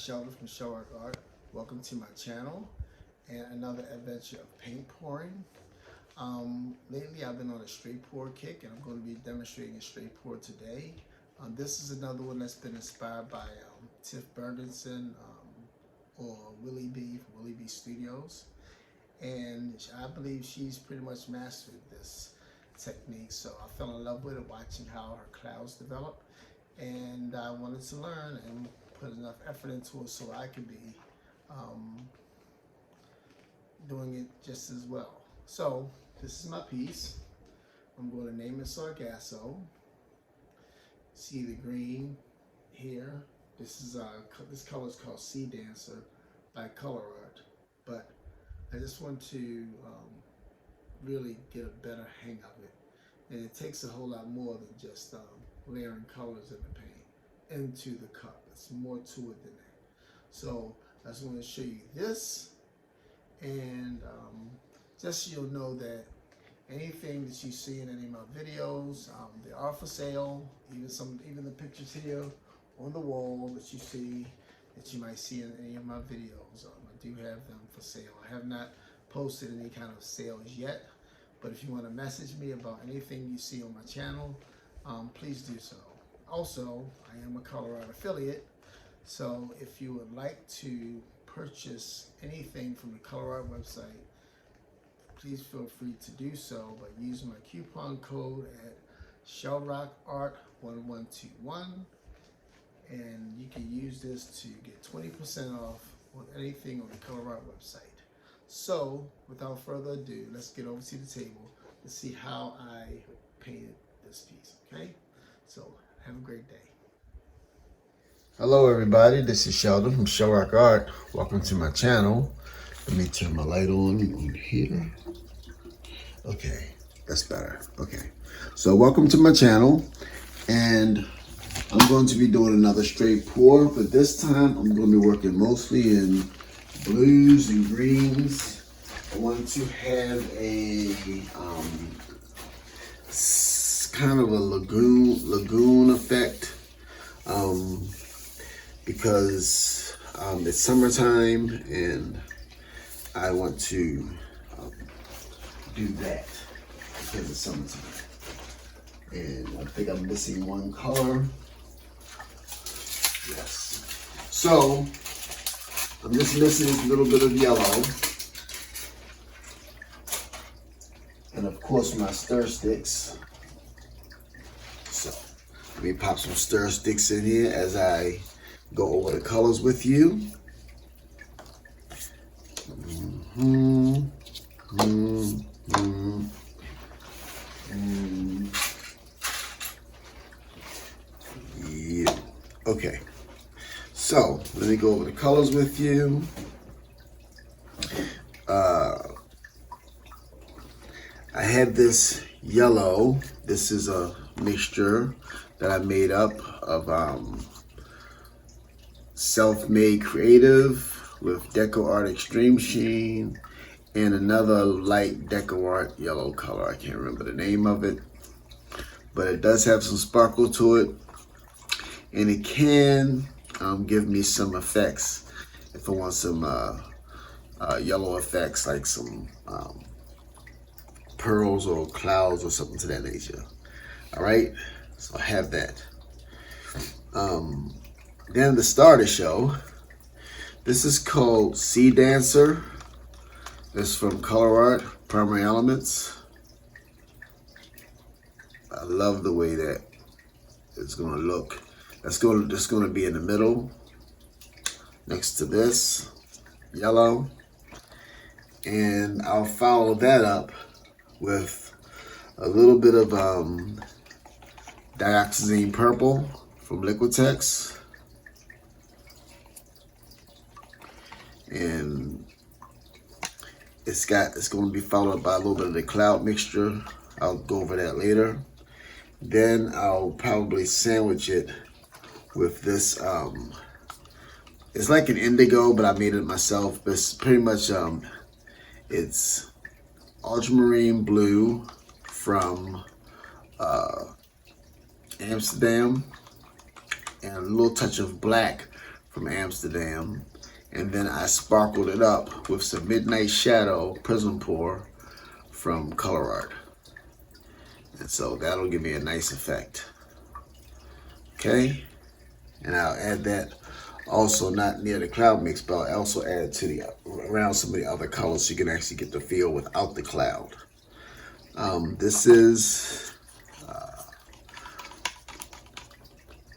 Sheldon from ColourArte Art. Welcome to my channel and another adventure of paint pouring. Lately I've been on a straight pour kick and I'm going to be demonstrating a straight pour today. This is another one that's been inspired by Tiff Bergenson or Willie B from Willie B Studios. And I believe she's pretty much mastered this technique, so I fell in love with it watching how her clouds develop, and I wanted to learn and put enough effort into it so I could be doing it just as well. So this is my piece. I'm going to name it Sargasso. See the green here. This is this color is called Sea Dancer by ColourArte, but I just want to really get a better hang of it, and it takes a whole lot more than just layering colors in the paint into the cup. It's more to it than that. So I just want to show you this, and just so you'll know that anything that you see in any of my videos, they are for sale. Even the pictures here on the wall that you see, that you might see in any of my videos, I do have them for sale. I have not posted any kind of sales yet, but if you want to message me about anything you see on my channel, please do so. Also, I am a ColourArte affiliate, so if you would like to purchase anything from the ColourArte website, please feel free to do so by using my coupon code at ShellrockArt1121, and you can use this to get 20% off on anything on the ColourArte website. So, without further ado, let's get over to the table to see how I painted this piece, okay? So, have a great day. Hello everybody, this is Sheldon from ColourArte Art. Welcome to my channel. Let me turn my light on here. Okay, that's better. Okay, so welcome to my channel, and I'm going to be doing another straight pour, but this time I'm going to be working mostly in blues and greens. I want to have a kind of a lagoon effect because it's summertime and I want to do that because it's summertime. And I think I'm missing one color. Yes. So I'm just missing a little bit of yellow. And of course my stir sticks. So let me pop some stir sticks in here as I go over the colors with you. Yeah. Okay. So let me go over the colors with you. I have this yellow. This is a mixture that I made up of Self-Made Creative with Deco Art Extreme Sheen and another light Deco Art yellow color. I can't remember the name of it, but it does have some sparkle to it, and it can give me some effects if I want some yellow effects, like some pearls or clouds or something to that nature. All right, so I have that. Then the starter show, this is called Sea Dancer. It's from ColourArte Primary Elements. I love the way that it's going to look. That's going to be in the middle next to this yellow, and I'll follow that up with a little bit of Dioxazine purple from Liquitex, and it's going to be followed by a little bit of the cloud mixture. I'll go over that later. Then I'll probably sandwich it with this. It's like an indigo, but I made it myself. But it's pretty much it's Ultramarine blue from Amsterdam, and a little touch of black from Amsterdam. And then I sparkled it up with some Midnight Shadow Prism Pour from ColourArte. And so that'll give me a nice effect. Okay, and I'll add that also not near the cloud mix, but I'll also add it to the around some of the other colors so you can actually get the feel without the cloud. This is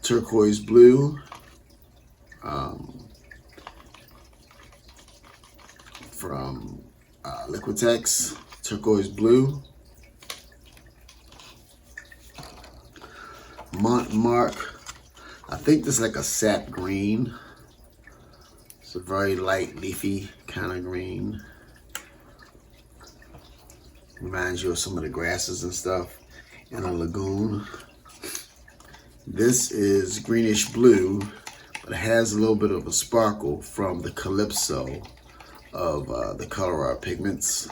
turquoise blue from Liquitex, turquoise blue. Mont mark. I think this is like a sap green. It's a very light leafy kind of green. Reminds you of some of the grasses and stuff in a lagoon. This is greenish blue, but it has a little bit of a sparkle from the Calypso of the ColourArte pigments.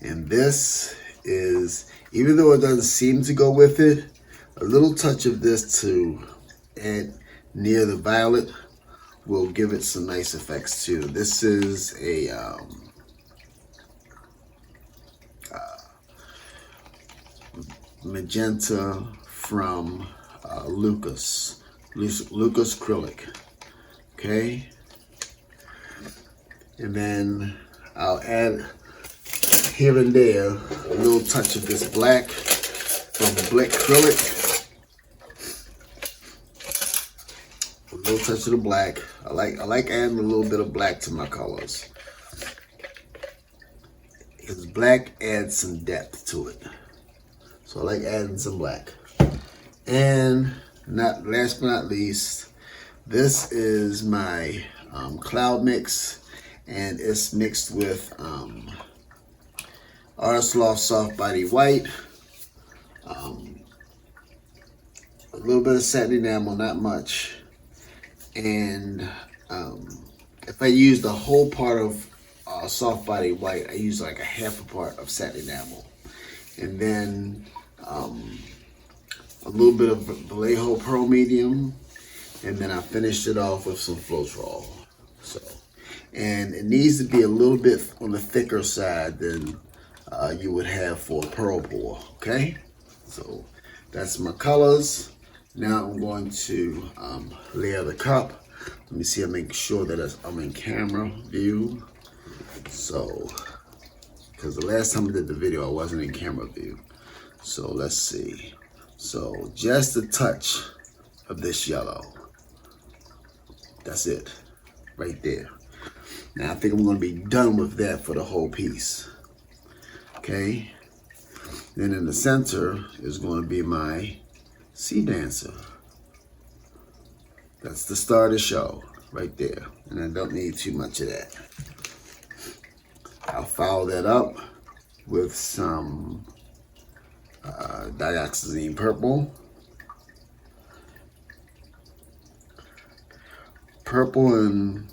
And this is, even though it doesn't seem to go with it, a little touch of this to add near the violet will give it some nice effects too. This is a Magenta from Lukas acrylic. Okay, and then I'll add here and there a little touch of this black from Blick acrylic. A little touch of the black. I like adding a little bit of black to my colors, because black adds some depth to it. So I like adding some black. And not last but not least, this is my cloud mix, and it's mixed with Artist Loft Soft Body White, a little bit of satin enamel, not much, and if I use the whole part of soft body white, I use like a half a part of satin enamel, and then a little bit of Vallejo Pearl Medium, and then I finished it off with some Floetrol. So, and it needs to be a little bit on the thicker side than you would have for a pearl pour. Okay, so that's my colors. Now I'm going to layer the cup. Let me see, I make sure that I'm in camera view. So, because the last time I did the video, I wasn't in camera view. So let's see. So just a touch of this yellow. That's it, right there. Now I think I'm gonna be done with that for the whole piece. Okay. Then in the center is going to be my sea dancer. That's the star of the show right there. And I don't need too much of that. I'll follow that up with some Dioxazine purple. Purple and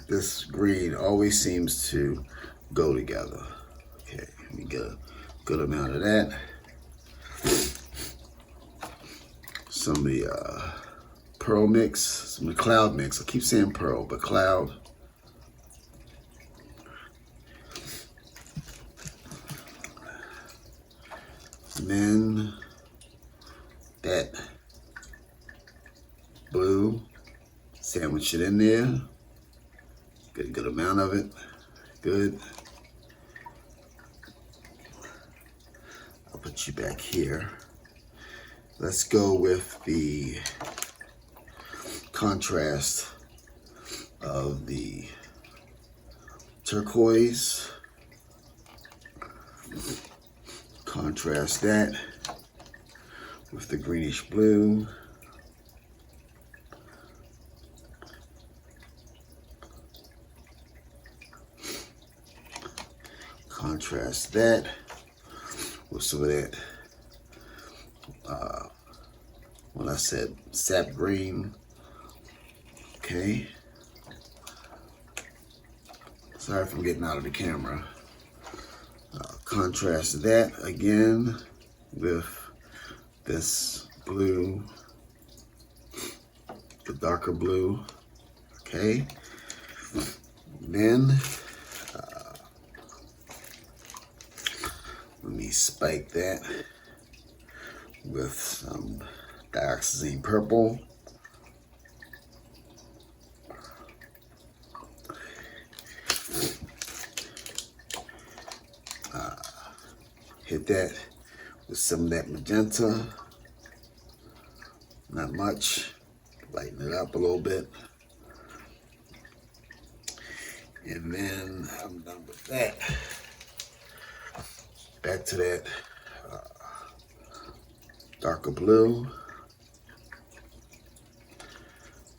this green always seems to go together. Okay, let me get a good amount of that. Some of the pearl mix, some of the cloud mix. I keep saying pearl, but cloud. And then that blue, sandwich it in there. Get a good amount of it. Good. I'll put you back here. Let's go with the contrast of the turquoise. Contrast that with the greenish blue. Contrast that with some of that, when I said sap green. Okay. Sorry if I'm getting out of the camera. Contrast that again with this blue the darker blue. Okay. Then let me spike that with some Dioxazine purple. Hit that with some of that magenta. Not much. Lighten it up a little bit. And then I'm done with that. Back to that darker blue.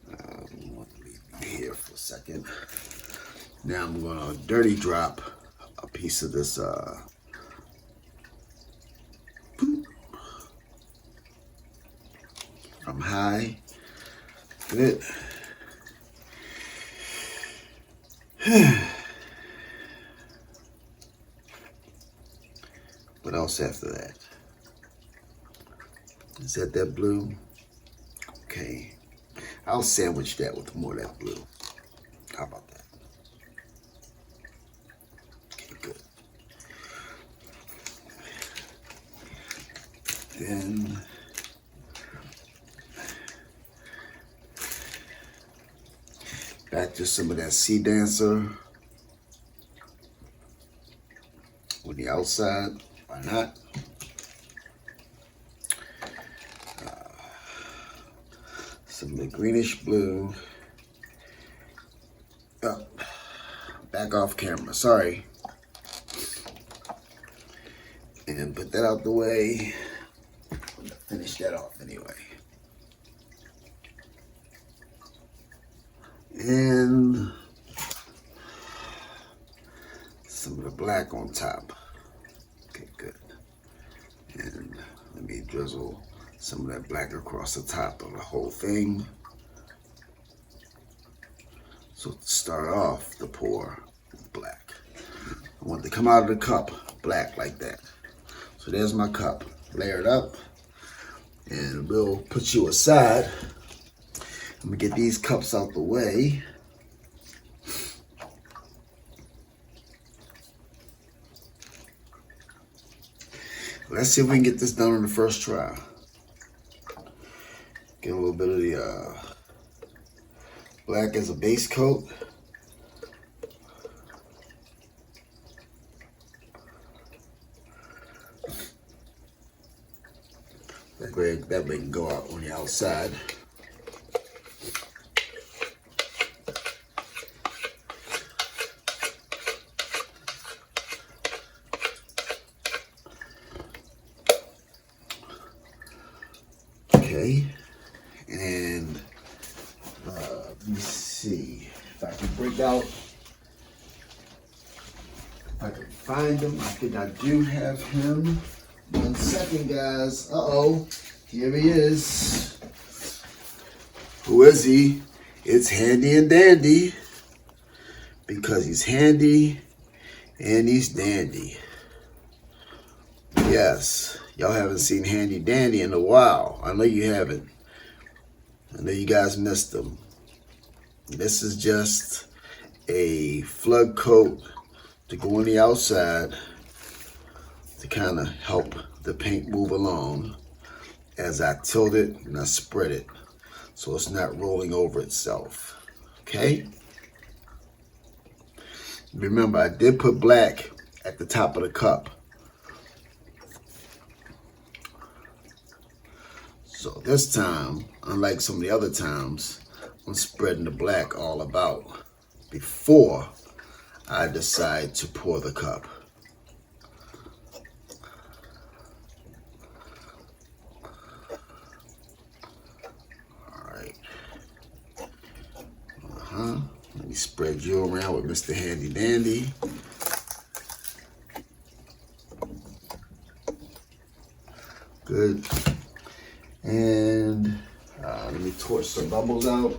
I'm going to leave you here for a second. Now I'm going to dirty drop a piece of this from high. Good. What else after that? Is that blue? Okay. I'll sandwich that with more of that blue. How about that? Okay, good. Then back to some of that Sea Dancer on the outside. Why not? Some of the greenish blue. Oh, back off camera, sorry. And put that out the way. I'm gonna finish that off anyway. And some of the black on top. Okay, good. And let me drizzle some of that black across the top of the whole thing. So to start off the pour with black. I want it to come out of the cup black like that. So there's my cup, layered up. And we'll put you aside. I'm gonna get these cups out the way. Let's see if we can get this done on the first try. Get a little bit of the black as a base coat. That way it can go out on the outside. Okay, and let me see if I can break out, if I can find him. I think I do have him. 1 second, guys. Uh-oh, here he is. Who is he? It's Handy and Dandy, because he's handy and he's dandy. Yes. Y'all haven't seen Handy Dandy in a while. I know you haven't. I know you guys missed them. This is just a flood coat to go on the outside to kind of help the paint move along as I tilt it and I spread it so it's not rolling over itself. Okay? Remember, I did put black at the top of the cup. So this time, unlike some of the other times, I'm spreading the black all about before I decide to pour the cup. All right. Let me spread you around with Mr. Handy Dandy. Good. And let me torch some bubbles out.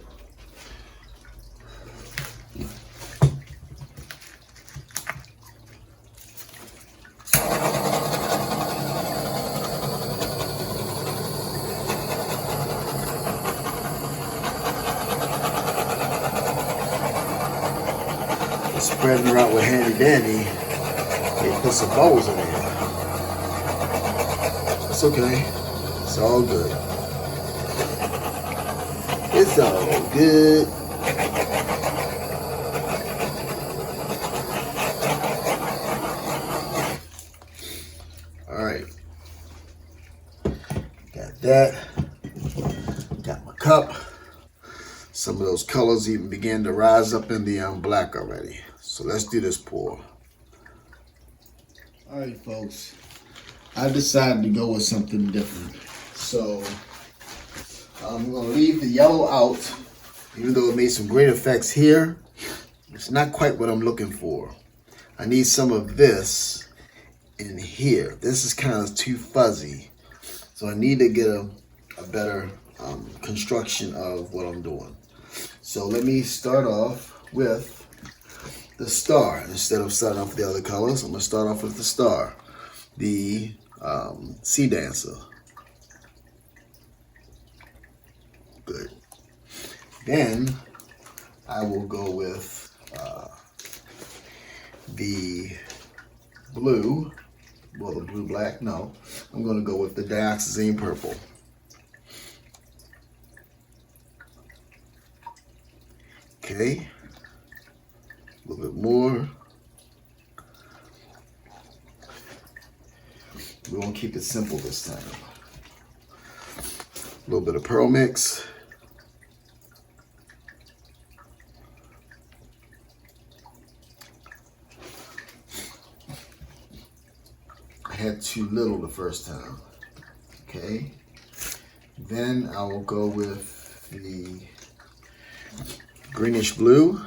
spreading her out with handy dandy, they put some bubbles in there. It's okay. It's all good. It's all good. All right. Got that. Got my cup. Some of those colors even began to rise up in the black already. So let's do this pour. All right, folks. I decided to go with something different. So I'm going to leave the yellow out, even though it made some great effects here. It's not quite what I'm looking for. I need some of this in here. This is kind of too fuzzy. So I need to get a better construction of what I'm doing. So let me start off with the star. Instead of starting off with the other colors, I'm going to start off with the star. The Sea Dancer. Good. Then I will go with the blue. Well, the blue black. No, I'm going to go with the Dioxazine purple. Okay. A little bit more. We're going to keep it simple this time. A little bit of pearl mix. I had too little the first time. Okay. Then I will go with the greenish blue.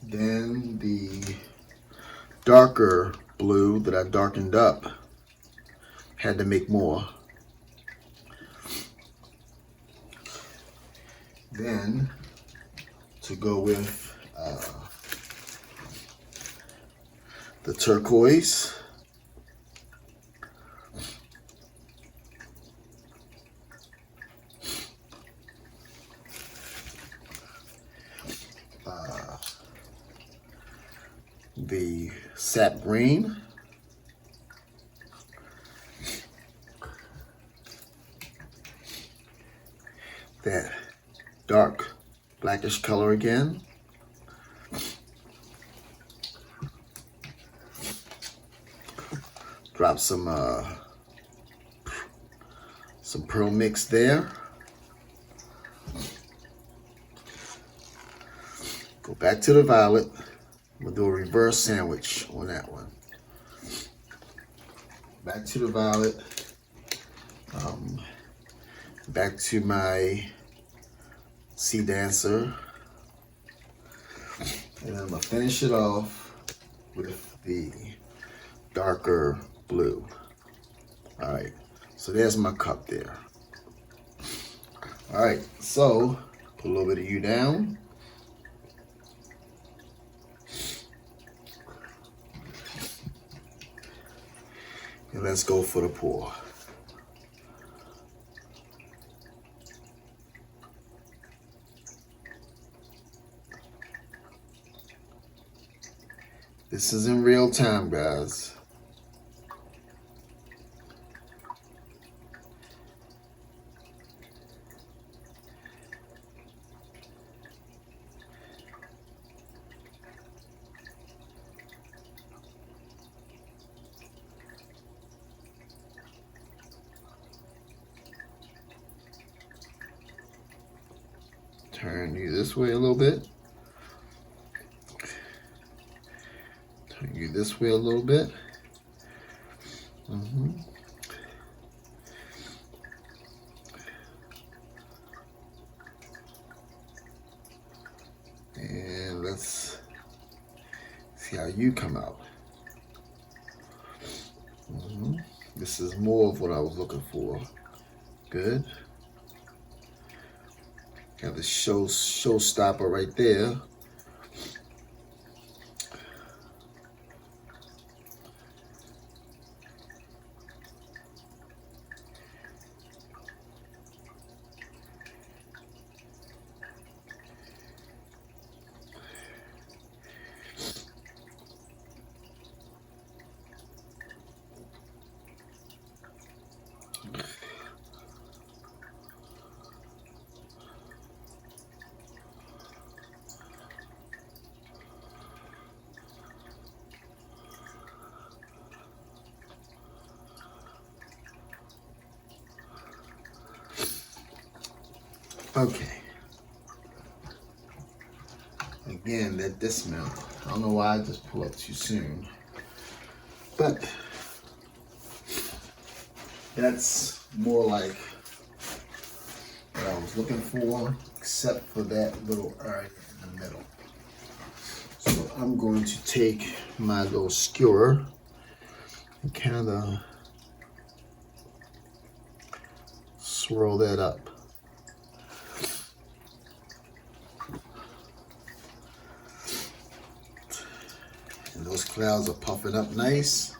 Then the darker blue that I darkened up. Had to make more. Then to go with the turquoise. The sap green. That dark blackish color again. Drop some pearl mix there. Go back to the violet. We'll do a reverse sandwich on that one. Back to the violet. Back to my Sea Dancer. And I'm going to finish it off with the darker blue. All right, so there's my cup there. All right, so put a little bit of you down. And let's go for the pour. This is in real time, guys. Turn you this way a little bit. Turn you this way a little bit. And let's see how you come out. This is more of what I was looking for. Good. Got the showstopper right there. Okay. Again, that dismount. I don't know why I just pulled up too soon. But that's more like what I was looking for, except for that little area in the middle. So I'm going to take my little skewer and kind of swirl that up. And those clouds are puffing up nice.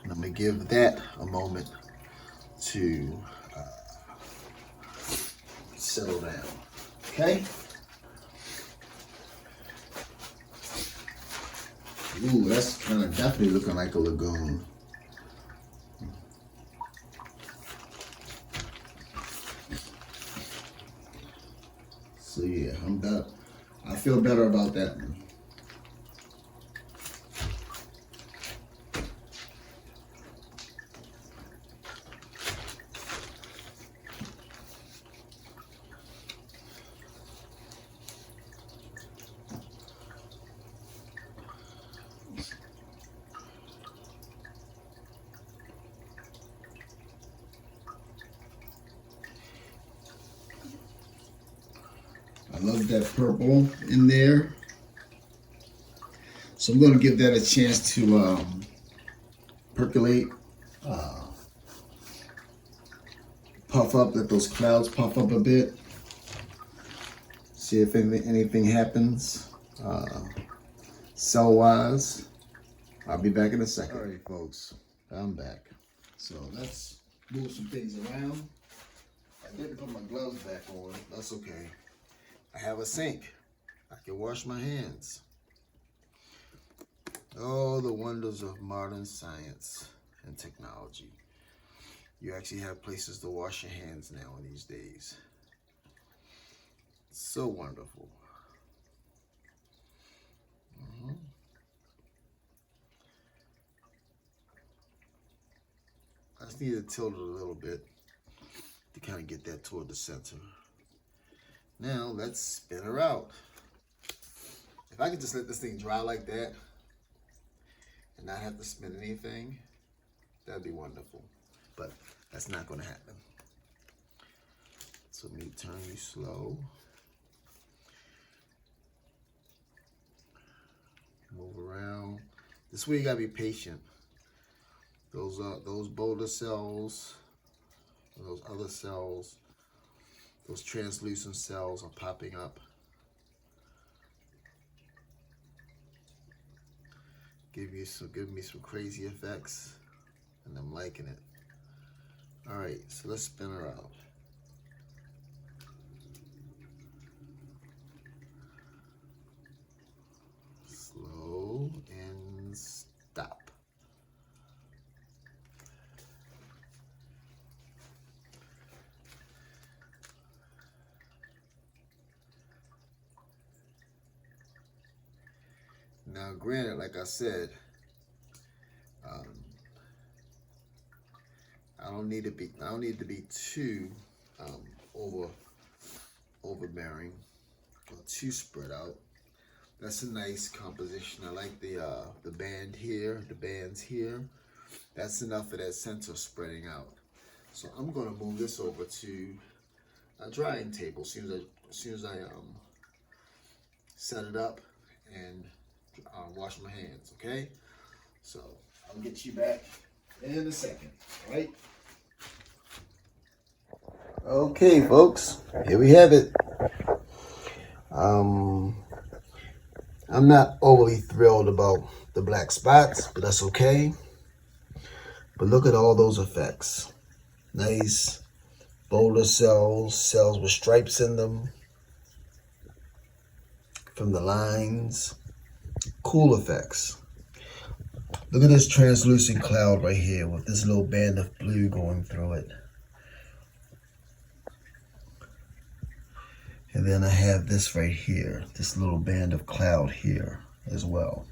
And I'm going to give that a moment to settle down. Okay? Ooh, that's kind of definitely looking like a lagoon. So yeah, I'm better. I feel better about that one. I love that purple in there. So I'm going to give that a chance to percolate, puff up, let those clouds puff up a bit. See if anything happens cell-wise. I'll be back in a second. All right, folks, I'm back. So let's move some things around. I didn't put my gloves back on. That's okay. I have a sink. I can wash my hands. Oh, the wonders of modern science and technology. You actually have places to wash your hands now in these days. So wonderful. I just need to tilt it a little bit to kind of get that toward the center. Now let's spin her out. If I could just let this thing dry like that and not have to spin anything, that'd be wonderful. But that's not going to happen. So let me turn you slow. Move around. This way you gotta be patient. Those boulder cells, those other cells, those translucent cells are popping up. Give me some crazy effects, and I'm liking it. All right, so let's spin her out. Slow and stop. Now, granted, like I said, I don't need to be too overbearing or too spread out. That's a nice composition. I like the band here, the bands here. That's enough of that center spreading out. So I'm gonna move this over to a drying table as soon as I set it up and wash my hands. Okay, so I'll get you back in a second. All right. Okay, folks, here we have it. I'm not overly thrilled about the black spots, but that's okay. But look at all those effects. Nice boulder cells with stripes in them from the lines. Cool effects. Look at this translucent cloud right here with this little band of blue going through it. And then I have this right here, this little band of cloud here as well.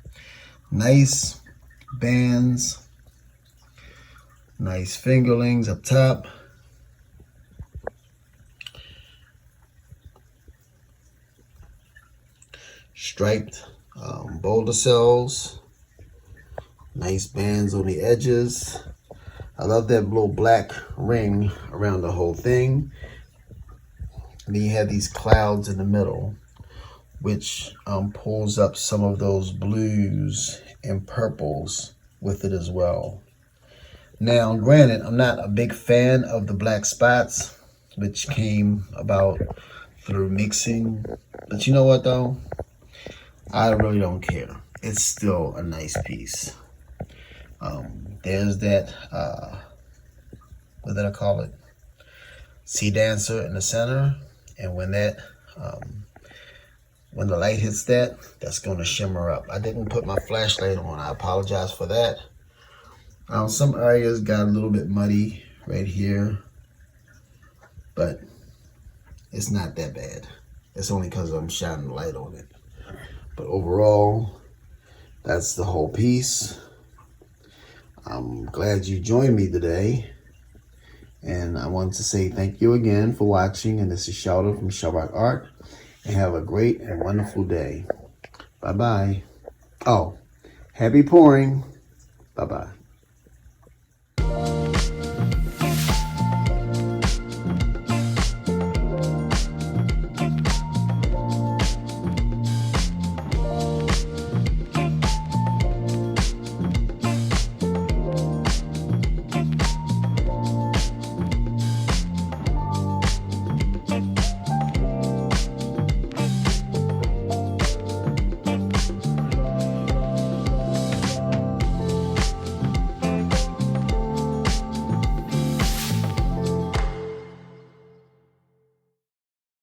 Nice bands, nice fingerlings up top. striped boulder cells, nice bands on the edges. I love that little black ring around the whole thing. And then you have these clouds in the middle, which pulls up some of those blues and purples with it as well. Now, granted, I'm not a big fan of the black spots, which came about through mixing. But you know what, though? I really don't care. It's still a nice piece. There's that, what did I call it? Sea Dancer in the center. And when that, when the light hits that, that's going to shimmer up. I didn't put my flashlight on. I apologize for that. Some areas got a little bit muddy right here, but it's not that bad. It's only because I'm shining light on it. But overall, that's the whole piece. I'm glad you joined me today. And I want to say thank you again for watching. And this is Shouter from ColourArte. And have a great and wonderful day. Bye-bye. Oh, happy pouring. Bye-bye.